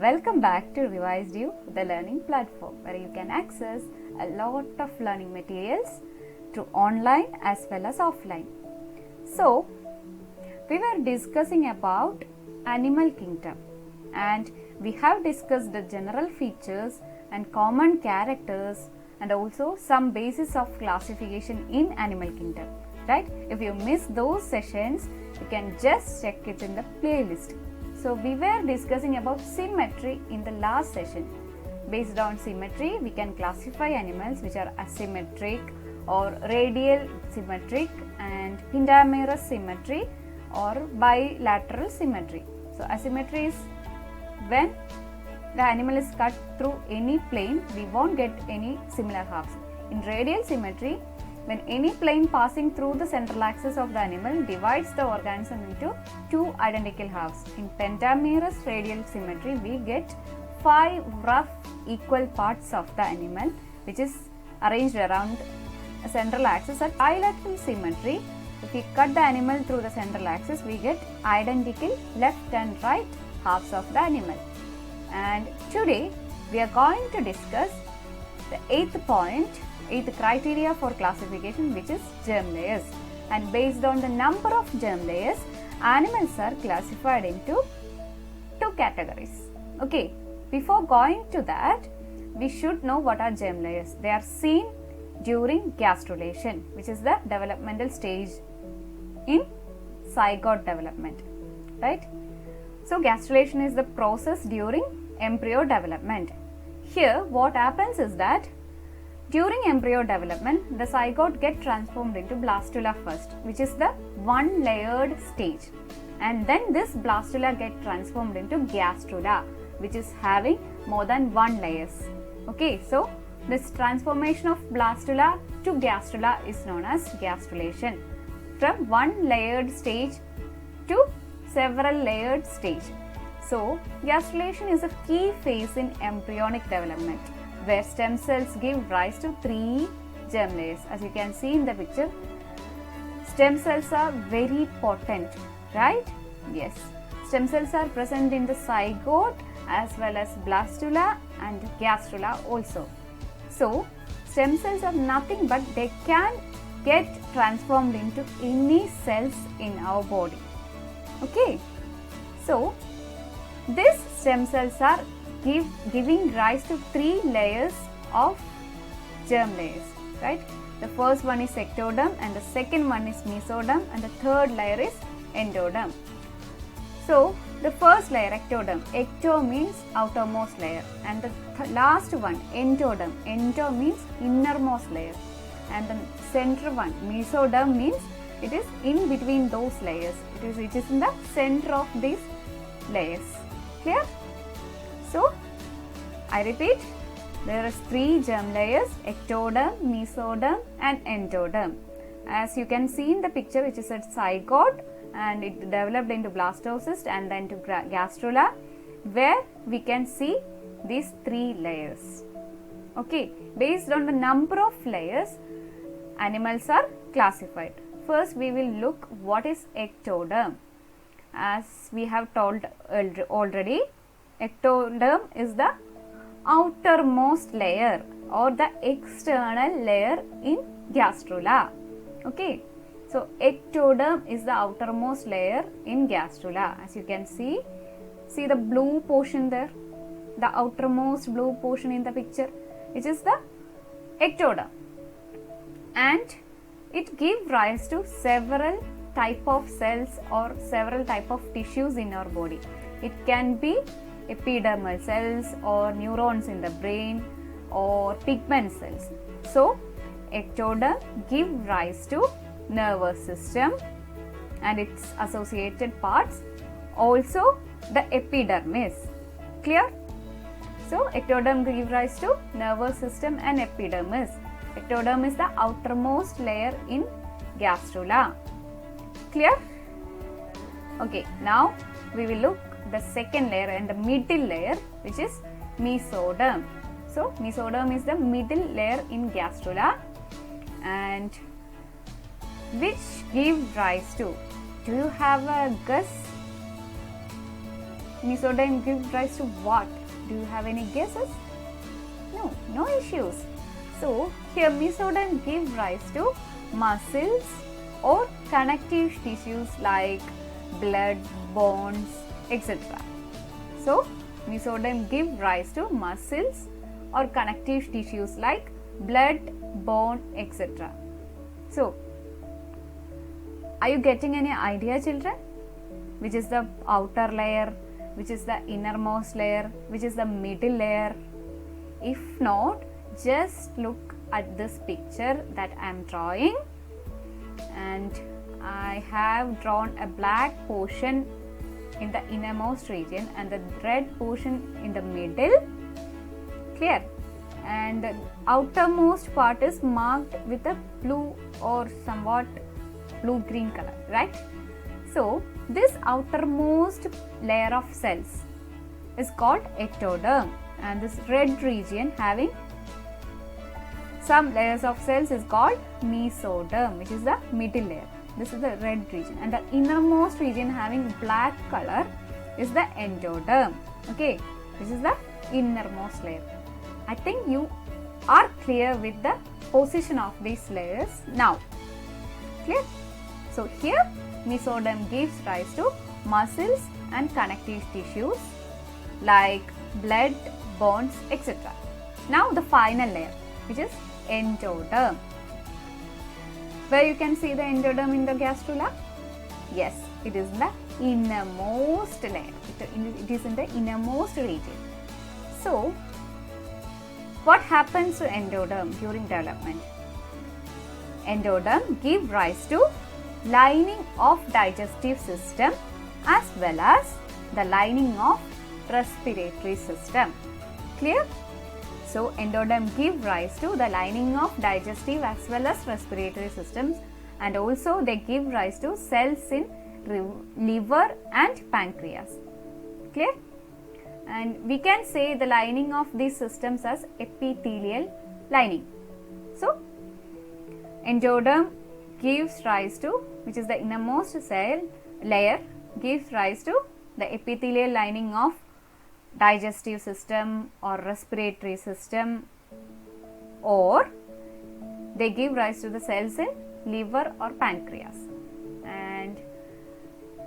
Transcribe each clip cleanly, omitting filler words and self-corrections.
Welcome back to Revisedu, the learning platform where you can access a lot of learning materials through online as well as offline. So, we were discussing about animal kingdom and we have discussed the general features and common characters and also some basis of classification in animal kingdom, right? If you miss those sessions, you can just check it in the playlist. So we were discussing about symmetry in the last session. Based on symmetry, we can classify animals which are asymmetric or radial symmetric and Pentamerous symmetry or bilateral symmetry. So asymmetry is when the animal is cut through any plane, we won't get any similar halves. In radial symmetry, when any plane passing through the central axis of the animal divides the organism into two identical halves. In Pentamerous radial symmetry, we get 5 rough equal parts of the animal which is arranged around a central axis. At bilateral symmetry, if we cut the animal through the central axis, we get identical left and right halves of the animal. And today we are going to discuss the 8th criteria for classification, which is germ layers. And based on the number of germ layers, animals are classified into 2 categories. Okay, before going to that, we should know what are germ layers. They are seen during gastrulation, which is the developmental stage in zygote development, right? So gastrulation is the process during embryo development. Here what happens is that during embryo development, the zygote get transformed into blastula first, which is the one layered stage, and then this blastula get transformed into gastrula, which is having more than 1 layers. Okay, so this transformation of blastula to gastrula is known as gastrulation, from one layered stage to several layered stage. So gastrulation is a key phase in embryonic development, where stem cells give rise to 3 germ layers. As you can see in the picture, stem cells are very potent, right? Yes, stem cells are present in the zygote as well as blastula and gastrula also. So stem cells are nothing but they can get transformed into any cells in our body. Okay, so these stem cells are giving rise to 3 layers of germ layers, right? The first one is Ectoderm, and the second one is Mesoderm, and the third layer is Endoderm. So the first layer, Ectoderm, ecto means outermost layer, and the last one, Endoderm, endo means innermost layer, and the center one, Mesoderm, means it is in between those layers. It is in the center of these layers. Clear? So, I repeat, there is 3 germ layers, Ectoderm, Mesoderm and Endoderm. As you can see in the picture, which is a zygote and it developed into blastocyst and then to gastrula, where we can see these 3 layers. Okay, based on the number of layers, animals are classified. First, we will look what is Ectoderm. As we have told already, Ectoderm is the outermost layer or the external layer in gastrula. Okay, so Ectoderm is the outermost layer in gastrula. As you can see the blue portion there, the outermost blue portion in the picture, which is the Ectoderm, and it gives rise to several type of cells or several type of tissues in our body. It can be epidermal cells or neurons in the brain or pigment cells. So Ectoderm give rise to nervous system and its associated parts, also the epidermis. Clear? So Ectoderm give rise to nervous system and epidermis. Ectoderm is the outermost layer in gastrula. Clear? Okay, now we will look the second layer and the middle layer, which is Mesoderm. So Mesoderm is the middle layer in gastrula and which give rise to, do you have a guess Mesoderm gives rise to what? Do you have any guesses? No, no issues. So here Mesoderm gives rise to muscles or connective tissues like blood, bones, etc. So Mesoderm gives rise to muscles or connective tissues like blood, bone, etc. So are you getting any idea, children? Which is the outer layer, which is the innermost layer, which is the middle layer? If not, just look at this picture that I am drawing, and I have drawn a black portion in the innermost region and the red portion in the middle. Clear? And the outermost part is marked with a blue or somewhat blue-green color, right? So this outermost layer of cells is called ectoderm, and this red region having some layers of cells is called mesoderm, which is the middle layer. This is the red region, and the innermost region having black color is the endoderm. Okay, this is the innermost layer. I think you are clear with the position of these layers now. Clear? So here Mesoderm gives rise to muscles and connective tissues like blood, bones, etc. Now the final layer, which is endoderm. Where you can see the endoderm in the gastrula? Yes, it is in the innermost layer. It is in the innermost region. So what happens to endoderm during development? Endoderm gives rise to lining of digestive system as well as the lining of respiratory system. Clear? So endoderm gives rise to the lining of digestive as well as respiratory systems, and also they give rise to cells in liver and pancreas. Clear? And we can say the lining of these systems as epithelial lining. So endoderm gives rise to, which is the innermost cell layer, gives rise to the epithelial lining of digestive system or respiratory system, or they give rise to the cells in liver or pancreas. And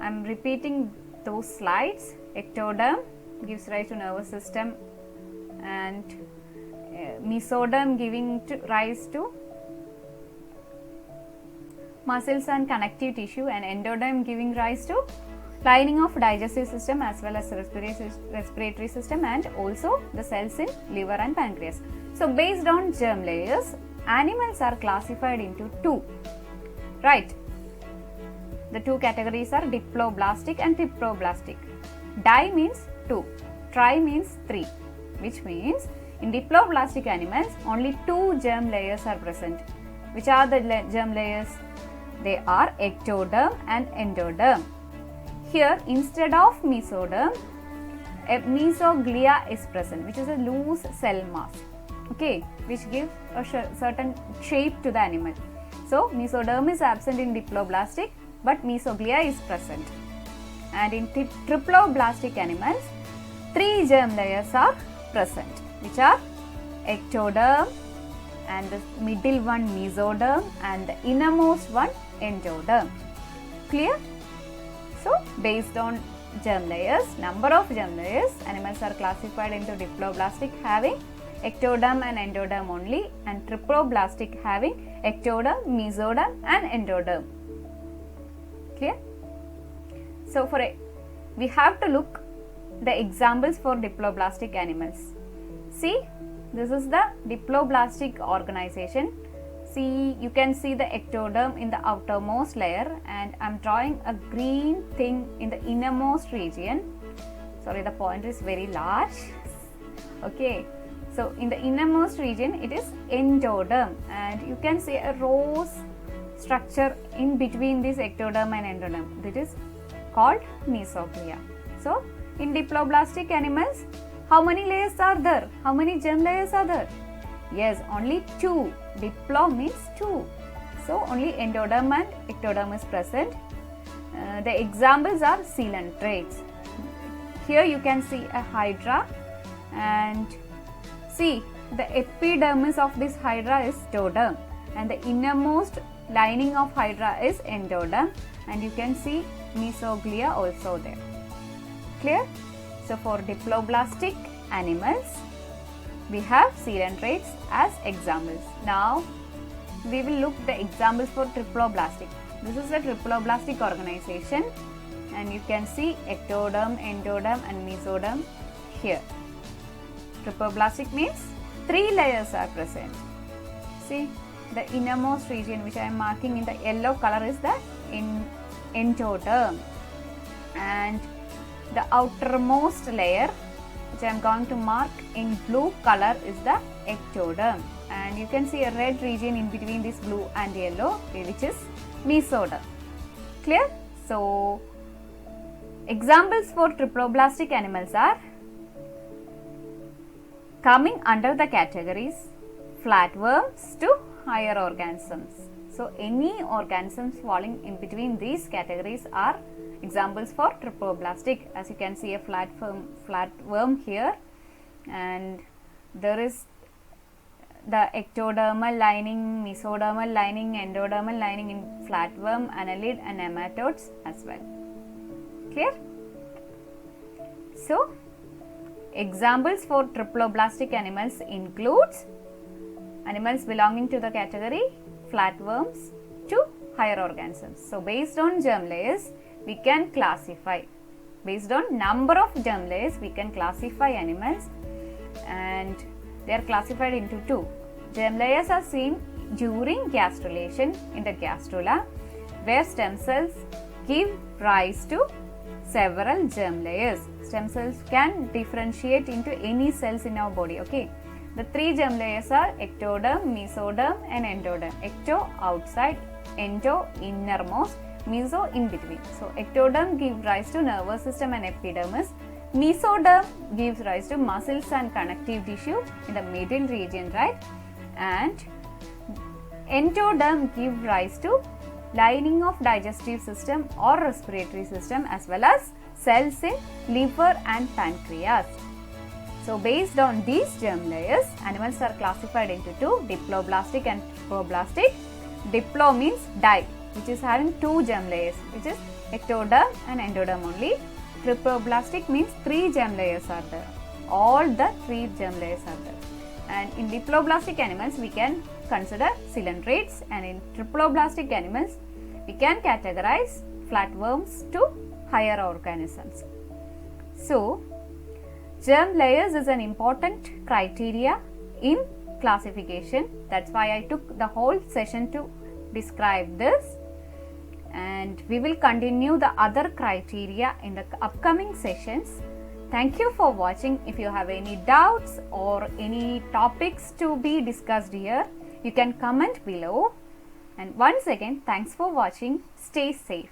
I am repeating those slides. Ectoderm gives rise to nervous system, and mesoderm giving rise to muscles and connective tissue, and endoderm giving rise to lining of digestive system as well as respiratory system, and also the cells in liver and pancreas. So based on germ layers, animals are classified into two, right? The two categories are Diploblastic and Triploblastic. Di means 2, tri means 3, which means in Diploblastic animals only 2 germ layers are present. Which are the germ layers? They are ectoderm and endoderm. Here instead of mesoderm, a mesoglia is present, which is a loose cell mass, okay, which gives a certain shape to the animal. So mesoderm is absent in Diploblastic, but mesoglia is present. And in Triploblastic animals, 3 germ layers are present, which are ectoderm, and the middle one mesoderm, and the innermost one endoderm. Clear? So based on germ layers, number of germ layers, animals are classified into Diploblastic having ectoderm and endoderm only, and Triploblastic having ectoderm, mesoderm and endoderm. Clear? So we have to look the examples for Diploblastic animals. See, this is the Diploblastic organization. See, you can see the ectoderm in the outermost layer, and I am drawing a green thing in the innermost region. Sorry, the pointer is very large. Okay, so in the innermost region it is endoderm, and you can see a rose structure in between this ectoderm and endoderm. That is called mesoglia. So in Diploblastic animals, how many layers are there? How many germ layers are there? Yes, only 2. Diplo means 2. So only endoderm and ectoderm is present. The examples are coelentrates. here you can see a hydra, and see the epidermis of this hydra is ectoderm, and the innermost lining of hydra is endoderm, and you can see mesoglia also there. Clear? So for diploblastic animals, we have coelentrates as examples. Now we will look the examples for triploblastic. This is a triploblastic organization, and you can see ectoderm, endoderm and mesoderm here. Triploblastic means 3 layers are present. See, the innermost region which I am marking in the yellow color is the endoderm, and the outermost layer which I am going to mark in blue color is the ectoderm, and you can see a red region in between this blue and yellow which is mesoderm. Clear? So examples for triploblastic animals are coming under the categories flatworms to higher organisms. So any organisms falling in between these categories are examples for triploblastic. As you can see a flatworm here, and there is the ectodermal lining, mesodermal lining, endodermal lining in flatworm, annelid and nematodes as well. Clear? So examples for triploblastic animals includes animals belonging to the category flatworms to higher organisms. So based on germ layers, we can classify. Based on number of germ layers, we can classify animals, and they are classified into 2. Germ layers are seen during gastrulation in the gastrula, where stem cells give rise to several germ layers. Stem cells can differentiate into any cells in our body. Okay. The 3 germ layers are ectoderm, mesoderm and endoderm. Ecto outside, endo innermost, meso in between. So ectoderm gives rise to nervous system and epidermis. Mesoderm gives rise to muscles and connective tissue in the middle region, right? And endoderm gives rise to lining of digestive system or respiratory system, as well as cells in liver and pancreas. So based on these germ layers, animals are classified into 2, diploblastic and triploblastic. Diplo means di, which is having 2 germ layers, which is ectoderm and endoderm only. Triploblastic means 3 germ layers are there. All the 3 germ layers are there. And in diploblastic animals, we can consider coelentrates, and in triploblastic animals, we can categorize flatworms to higher organisms. So germ layers is an important criteria in classification. That's why I took the whole session to describe this, and we will continue the other criteria in the upcoming sessions. Thank you for watching. If you have any doubts or any topics to be discussed here, you can comment below. And once again, thanks for watching. Stay safe.